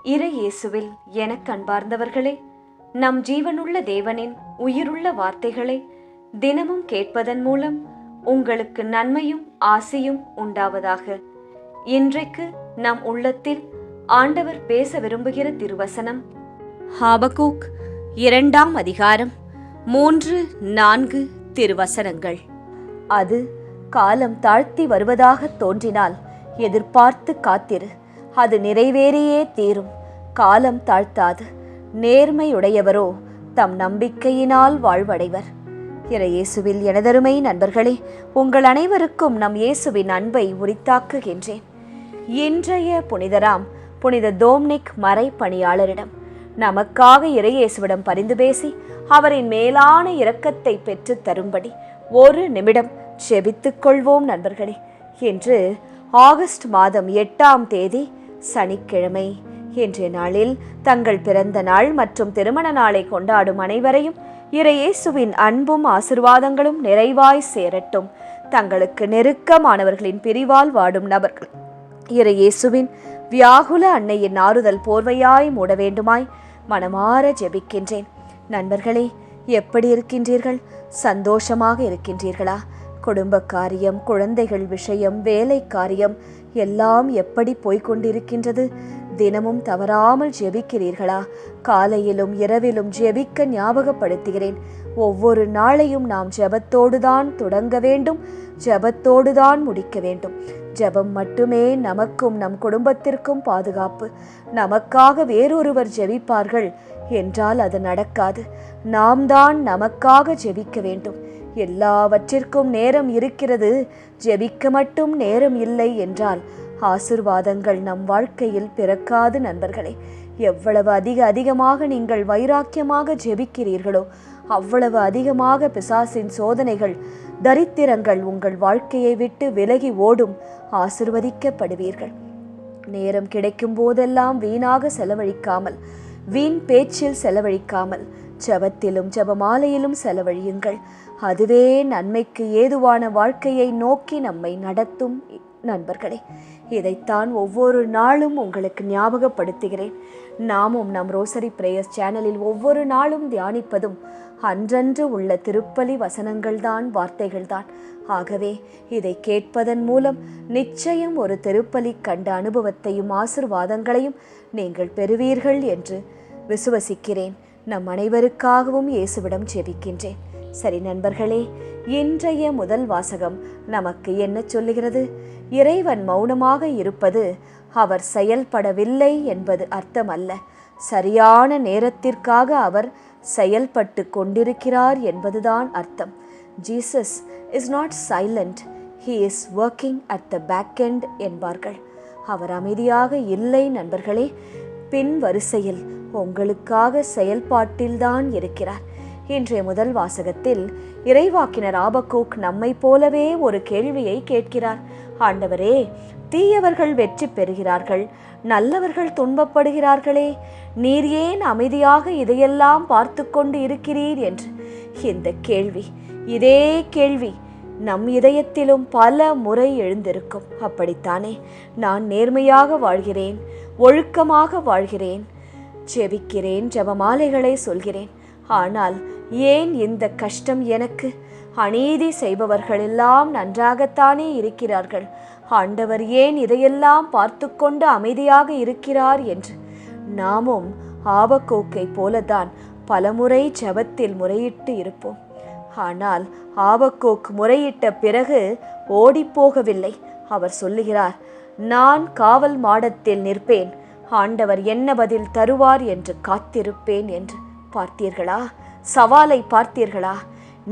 இறை இயேசுவில் எனக் அன்பார்ந்தவர்களே, நம் ஜீவனுள்ள தேவனின் உயிருள்ள வார்த்தைகளை தினமும் கேட்பதன் மூலம் உங்களுக்கு நன்மையும் ஆசியும் உண்டாவதாக. இன்றைக்கு நம் உள்ளத்தில் ஆண்டவர் பேச விரும்புகிற திருவசனம் ஹாபக்கூக் 2ஆம் அதிகாரம் 3-4 திருவசனங்கள். அது காலம் தாழ்த்தி வருவதாக தோன்றினால் எதிர்பார்த்து காத்திரு, அது நிறைவேறியே தீரும். காலம் தாழ்த்தாது. நேர்மையுடையவரோ தம் நம்பிக்கையினால் வாழ்வடைவர். இயேசுவில் எனதருமை நண்பர்களே, உங்கள் அனைவருக்கும் நம் இயேசுவின் அன்பை உரித்தாக்குகின்றேன். இன்றைய புனிதராம் புனித டோம்னிக் மறை பணியாளரிடம் நமக்காக இறையேசுவிடம் பரிந்து பேசி அவரின் மேலான இரக்கத்தை பெற்று தரும்படி ஒரு நிமிடம் செபித்துக் கொள்வோம் நண்பர்களே. இன்று ஆகஸ்ட் மாதம் 8ஆம் தேதி சனிக்கிழமை. இன்றைய நாளில் தங்கள் பிறந்த நாள் மற்றும் திருமண நாளை கொண்டாடும் அனைவரையும் இறையேசுவின் அன்பும் ஆசிர்வாதங்களும் நிறைவாய் சேரட்டும். தங்களுக்கு நெருக்கமானவர்களின் பிரிவால் வாடும் நபர்கள் இறையேசுவின் வியாகுல அன்னையின் ஆறுதல் போர்வையாய் மூட வேண்டுமாய் மனமாற ஜெபிக்கின்றேன். நண்பர்களே, எப்படி இருக்கின்றீர்கள்? சந்தோஷமாக இருக்கின்றீர்களா? குடும்ப காரியம், குழந்தைகள் விஷயம், வேலை காரியம் எல்லாம் எப்படி போய்கொண்டிருக்கின்றது? தினமும் தவறாமல் ஜெபிக்கிறீர்களா? காலையிலும் இரவிலும் ஜெபிக்க ஞாபகப்படுத்துகிறேன். ஒவ்வொரு நாளையும் நாம் ஜெபத்தோடுதான் தொடங்க வேண்டும், ஜெபத்தோடுதான் முடிக்க வேண்டும். ஜெபம் மட்டுமே நமக்கும் நம் குடும்பத்திற்கும் பாதுகாப்பு. நமக்காக வேறொருவர் ஜெபிப்பார்கள் என்றால் அது நடக்காது. நாம் தான் நமக்காக ஜெபிக்க வேண்டும். எல்லாவற்றிற்கும் நேரம் இருக்கிறது, ஜெபிக்க மட்டும் நேரம் இல்லை என்றால் ஆசிர்வாதங்கள் நம் வாழ்க்கையில் பிறக்காது நண்பர்களே. எவ்வளவு அதிகமாக நீங்கள் வைராக்கியமாக ஜெபிக்கிறீர்களோ அவ்வளவு அதிகமாக பிசாசின் சோதனைகள், தரித்திரங்கள் உங்கள் வாழ்க்கையை விட்டு விலகி ஓடும். ஆசிர்வதிக்கப்படுவீர்கள். நேரம் கிடைக்கும் போதெல்லாம் வீணாக செலவழிக்காமல், வீண் பேச்சில் செலவழிக்காமல் ஜெபத்திலும் ஜெபமாலையிலும் செலவழியுங்கள். அதுவே நன்மைக்கு ஏதுவான வாழ்க்கையை நோக்கி நம்மை நடத்தும் நண்பர்களே. இதைத்தான் ஒவ்வொரு நாளும் உங்களுக்கு ஞாபகப்படுத்துகிறேன். நாமும் நம் ரோசரி பிரேயர்ஸ் சேனலில் ஒவ்வொரு நாளும் தியானிப்பதும் அன்றன்று உள்ள திருப்பலி வசனங்கள்தான், வார்த்தைகள்தான். ஆகவே இதை கேட்பதன் மூலம் நிச்சயம் ஒரு திருப்பலி கண்ட அனுபவத்தையும் ஆசிர்வாதங்களையும் நீங்கள் பெறுவீர்கள் என்று விசுவசிக்கிறேன். நம் அனைவருக்காகவும் இயேசுவிடம் ஜெபிக்கின்றேன். சரி நண்பர்களே, இன்றைய முதல் வாசகம் நமக்கு என்ன சொல்லுகிறது? இறைவன் மௌனமாக இருப்பது அவர் செயல்படவில்லை என்பது அர்த்தம் அல்ல. சரியான நேரத்திற்காக அவர் செயல்பட்டு கொண்டிருக்கிறார் என்பதுதான் அர்த்தம். Jesus is not silent, he is working at the back end என்பார்கள். அவர் அமைதியாக இல்லை நண்பர்களே. பின் வரிசையில் உங்களுக்காக செயல்பாட்டில்தான் இருக்கிறார். இன்றைய முதல் வாசகத்தில் இறைவாக்கினர் ஆபக்கூக் நம்மை போலவே ஒரு கேள்வியை கேட்கிறார். ஆண்டவரே, தீயவர்கள் வெற்றி பெறுகிறார்கள், நல்லவர்கள் துன்பப்படுகிறார்களே, நீர் ஏன் அமைதியாக இதையெல்லாம் பார்த்து கொண்டு இருக்கிறீர் என்று. இந்த கேள்வி, இதே கேள்வி நம் இதயத்திலும் பல முறை எழுந்திருக்கும். அப்படித்தானே? நான் நேர்மையாக வாழ்கிறேன், ஒழுக்கமாக வாழ்கிறேன், ஜெபிக்கிறேன், ஜெபமாலைகளை சொல்கிறேன். ஆனால் ஏன் இந்த கஷ்டம் எனக்கு? அநீதி செய்பவர்கள் எல்லாம் நன்றாகத்தானே இருக்கிறார்கள். ஆண்டவர் ஏன் இதையெல்லாம் பார்த்து கொண்டு அமைதியாக இருக்கிறார் என்று நாமும் ஆபக்கூக்கை போலதான் பலமுறை ஜெபத்தில் முறையிட்டு இருப்போம். ஆனால் ஆபக்கூக் முறையிட்ட பிறகு ஓடிப்போகவில்லை. அவர் சொல்லுகிறார், நான் காவல் மாடத்தில் நிற்பேன், ஆண்டவர் என்ன பதில் தருவார் என்று காத்திருப்பேன் என்று. பார்த்தீர்களா? சவாலை பார்த்தீர்களா?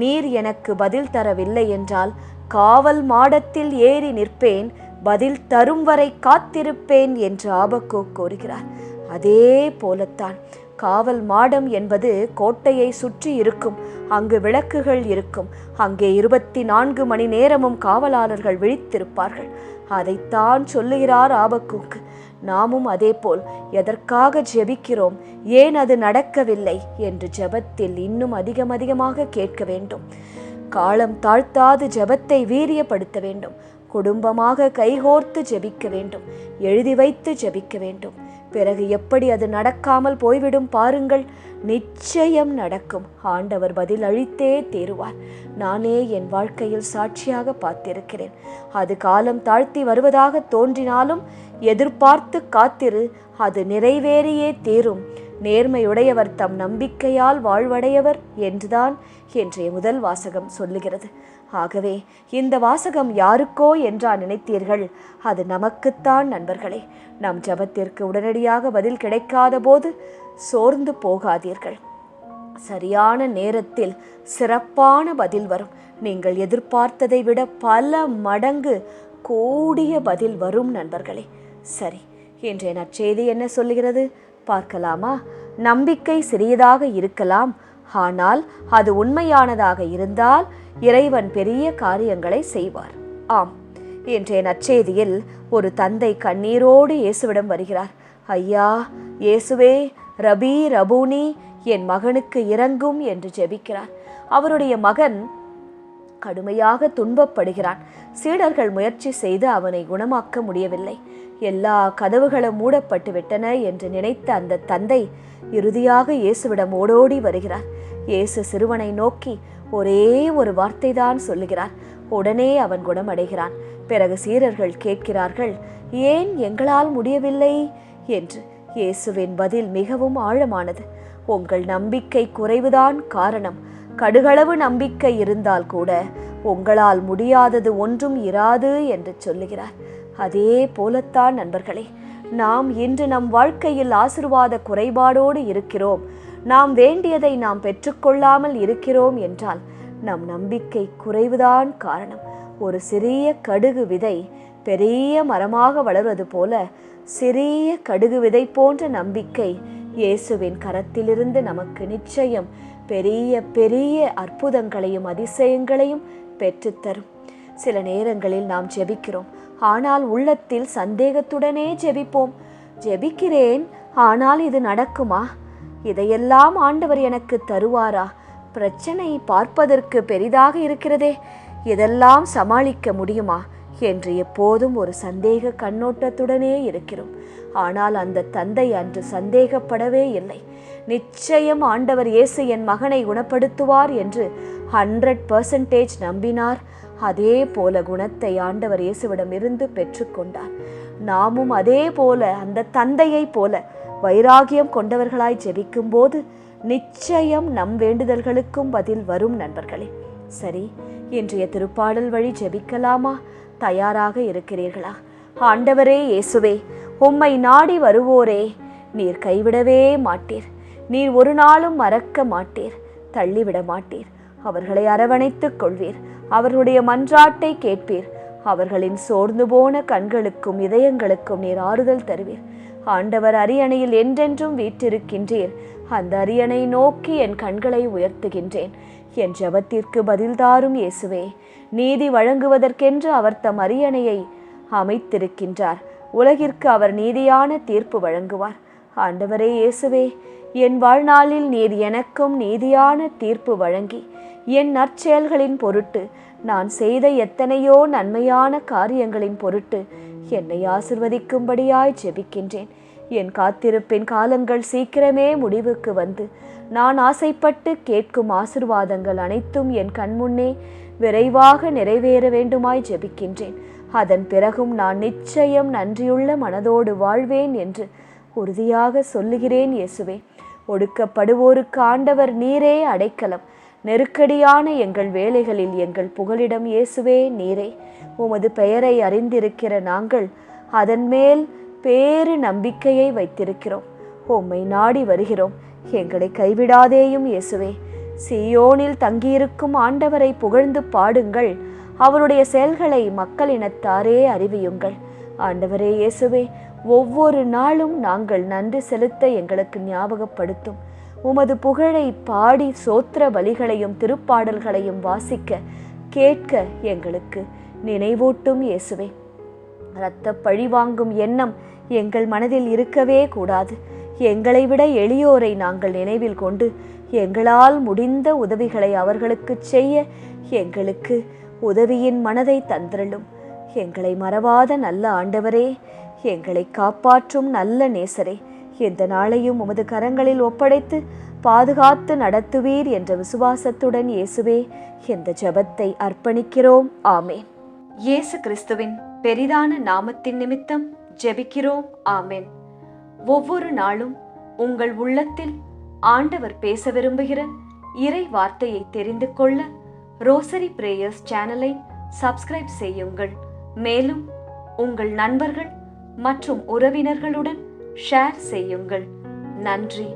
நீர் எனக்கு பதில் தரவில்லை என்றால் காவல் மாடத்தில் ஏறி நிற்பேன், பதில் தரும் வரை காத்திருப்பேன் என்று ஆபக்கூக் கூறுகிறார். அதே போலத்தான் காவல் மாடம் என்பது கோட்டையை சுற்றி இருக்கும். அங்கு விளக்குகள் இருக்கும். அங்கே 24 மணி நேரமும் காவலாளர்கள் விழித்திருப்பார்கள். அதைத்தான் சொல்லுகிறார் ஆபக்கூக். நாமும் அதேபோல் எதற்காக ஜெபிக்கிறோம், ஏன் அது நடக்கவில்லை என்று ஜெபத்தில் இன்னும் அதிகமாக கேட்க வேண்டும். காலம் தாழ்த்தாது ஜெபத்தை வீரியப்படுத்த வேண்டும். குடும்பமாக கைகோர்த்து ஜெபிக்க வேண்டும். எழுதி வைத்து ஜெபிக்க வேண்டும். பிறகு எப்படி அது நடக்காமல் போய்விடும் பாருங்கள். நிச்சயம் நடக்கும். ஆண்டவர் பதில் அளித்தே தீருவார். நானே என் வாழ்க்கையில் சாட்சியாக பார்த்திருக்கிறேன். அது காலம் தாழ்த்தி வருவதாக தோன்றினாலும் எதிர்பார்த்து காத்திரு, அது நிறைவேறியே தீரும். நேர்மையுடையவர் தம் நம்பிக்கையால் வாழ்வடையவர் என்றுதான் இன்றைய முதல் வாசகம் சொல்லுகிறது. ஆகவே இந்த வாசகம் யாருக்கோ என்றா நினைத்தீர்கள்? அது நமக்குத்தான் நண்பர்களே. நம் ஜெபத்திற்கு உடனடியாக பதில் கிடைக்காத போது சோர்ந்து போகாதீர்கள். சரியான நேரத்தில் சிறப்பான பதில் வரும். நீங்கள் எதிர்பார்த்ததை விட பல மடங்கு கூடிய பதில் வரும் நண்பர்களே. சரி, இன்றைய நற்செய்தி என்ன சொல்லுகிறது பார்க்கலாமா? நம்பிக்கை சிறியதாக இருக்கலாம், ஆனால் அது உண்மையானதாக இருந்தால் இறைவன் பெரிய காரியங்களை செய்வார். ஆம், இன்றைய நற்செய்தியில் ஒரு தந்தை கண்ணீரோடு இயேசுவிடம் வருகிறார். ஐயா இயேசுவே, ரபி ரபூனி, என் மகனுக்கு இரங்கும் என்று ஜெபிக்கிறார். அவருடைய மகன் கடுமையாக துன்பப்படுகிறான். சீடர்கள் முயற்சி செய்து அவனை குணமாக்க முடியவில்லை. எல்லா கதவுகளும் மூடப்பட்டு விட்டன என்று நினைத்த அந்த தந்தை இறுதியாக இயேசுவிடம் ஓடோடி வருகிறார். இயேசு சிறுவனை நோக்கி ஒரே ஒரு வார்த்தை தான் சொல்லுகிறார். உடனே அவன் குணமடைகிறான். பிறகு சீடர்கள் கேட்கிறார்கள், ஏன் எங்களால் முடியவில்லை என்று. இயேசுவின் பதில் மிகவும் ஆழமானது. உங்கள் நம்பிக்கை குறைவுதான் காரணம். கடுகளவு நம்பிக்கை இருந்தால் கூட உங்களால் முடியாதது ஒன்றும் இராது என்று சொல்லுகிறார். அதே போலத்தான் நண்பர்களே, நாம் இன்று நம் வாழ்க்கையில் ஆசீர்வாத குறைபாடோடு இருக்கிறோம். நாம் வேண்டியதை நாம் பெற்றுக்கொள்ளாமல் இருக்கிறோம் என்றால் நம் நம்பிக்கை குறைவுதான் காரணம். ஒரு சிறிய கடுகு விதை பெரிய மரமாக வளர்வது போல சிறிய கடுகு விதை போன்ற நம்பிக்கை இயேசுவின் கரத்திலிருந்து நமக்கு நிச்சயம் பெரிய பெரிய அற்புதங்களையும் அதிசயங்களையும் பெற்றுத்தரும். சில நேரங்களில் நாம் ஜெபிக்கிறோம், ஆனால் உள்ளத்தில் சந்தேகத்துடனே ஜெபிப்போம். ஜெபிக்கிறேன், ஆனால் இது நடக்குமா? இதையெல்லாம் ஆண்டவர் எனக்கு தருவாரா? பிரச்சனை பார்ப்பதற்கு பெரிதாக இருக்கிறதே, இதெல்லாம் சமாளிக்க முடியுமா என்று எப்போதும் ஒரு சந்தேக கண்ணோட்டத்துடனே இருக்கிறோம். ஆனால் அந்த தந்தை அன்று சந்தேகப்படவே இல்லை. நிச்சயம் ஆண்டவர் இயேசு என் மகனை குணப்படுத்துவார் என்று 100% நம்பினார். அதே போல குணத்தை ஆண்டவர் இயேசுவிடம் இருந்து பெற்றுக்கொண்டார். நாமும் அதே போல அந்த தந்தையை போல வைராகியம் கொண்டவர்களாய் ஜெபிக்கும் போது நிச்சயம் நம் வேண்டுதல்களுக்கும் பதில் வரும் நண்பர்களே. சரி, இன்றைய திருப்பாடல் வழி ஜெபிக்கலாமா? தயாராக இருக்கிறீர்களா? ஆண்டவரே இயேசுவே, உம்மை நாடி வருவோரே நீர் கைவிடவே மாட்டீர். நீர் ஒரு நாளும் மறக்க மாட்டீர், தள்ளிவிட மாட்டீர். அவர்களை அரவணைத்துக் கொள்வீர். அவர்களுடைய மன்றாட்டை கேட்பீர். அவர்களின் சோர்ந்து போன கண்களுக்கும் இதயங்களுக்கும் நீர் ஆறுதல் தருவீர். ஆண்டவர் அரியணையில் என்றென்றும் வீற்றிருக்கின்றீர். அந்த அரியணை நோக்கி என் கண்களை உயர்த்துகின்றேன். என் ஜெபத்திற்கு பதில்தாரும் இயேசுவே. நீதி வழங்குவதற்கென்று அவர் தம் அரியணையை அமைத்திருக்கின்றார். உலகிற்கு அவர் நீதியான தீர்ப்பு வழங்குவார். ஆண்டவரே இயேசுவே, என் வாழ்நாளில் நீர் எனக்கும் நீதியான தீர்ப்பு வழங்கி என் நற்செயல்களின் பொருட்டு, நான் செய்த எத்தனையோ நன்மையான காரியங்களின் பொருட்டு என்னை ஆசிர்வதிக்கும்படியாய் ஜெபிக்கின்றேன். என் காத்திருப்பின் காலங்கள் சீக்கிரமே முடிவுக்கு வந்து நான் ஆசைப்பட்டு கேட்கும் ஆசிர்வாதங்கள் அனைத்தும் என் கண்முன்னே விரைவாக நிறைவேற வேண்டுமாய் ஜெபிக்கின்றேன். அதன் பிறகும் நான் நிச்சயம் நன்றியுள்ள மனதோடு வாழ்வேன் என்று உறுதியாக சொல்லுகிறேன் இயேசுவே. ஒடுக்கப்படுவோருக்கு ஆண்டவர் நீரே அடைக்கலம். நெருக்கடியான எங்கள் வேலைகளில் எங்கள் புகலிடம் இயேசுவே நீரே. உமது பெயரை அறிந்திருக்கிற நாங்கள் அதன் மேல் பேரு நம்பிக்கையை வைத்திருக்கிறோம். உம்மை நாடி வருகிறோம். எங்களை கைவிடாதேயும் இயேசுவே. சீயோனில் தங்கியிருக்கும் ஆண்டவரை புகழ்ந்து பாடுங்கள். அவருடைய செயல்களை மக்களினத்தாரே அறிவியுங்கள். ஆண்டவரே இயேசுவே, ஒவ்வொரு நாளும் நாங்கள் நன்றி செலுத்த எங்களுக்கு ஞாபகப்படுத்தும். உமது புகழை பாடி சோத்திர பலிகளையும் திருப்பாடல்களையும் வாசிக்க கேட்க எங்களுக்கு நினைவூட்டும் இயேசுவே. இரத்த பழிவாங்கும் எண்ணம் எங்கள் மனதில் இருக்கவே கூடாது. எங்களை விட எளியோரை நாங்கள் நினைவில் கொண்டு எங்களால் முடிந்த உதவிகளை அவர்களுக்கு செய்ய எங்களுக்கு உதவியின் மனதை தந்திரலும். எங்களை மறவாத நல்ல ஆண்டவரே, எங்களை காப்பாற்றும் நல்ல நேசரே, இந்த நாளையும் உமது கரங்களில் ஒப்படைத்து பாதுகாத்து நடத்துவீர் என்ற விசுவாசத்துடன் இயேசுவே இந்த ஜெபத்தை அர்ப்பணிக்கிறோம். ஆமேன். இயேசு கிறிஸ்துவின் பெரிதான நாமத்தின் நிமித்தம் ஜெபிக்கிறோம். ஆமேன். ஒவ்வொரு நாளும் உங்கள் உள்ளத்தில் ஆண்டவர் பேச விரும்புகிற இறை வார்த்தையை தெரிந்து கொள்ள ரோசரி பிரேயர்ஸ் சேனலை சப்ஸ்கிரைப் செய்யுங்கள். மேலும் உங்கள் நண்பர்கள் மற்றும் உறவினர்களுடன் ஷேர் செய்யுங்கள். நன்றி.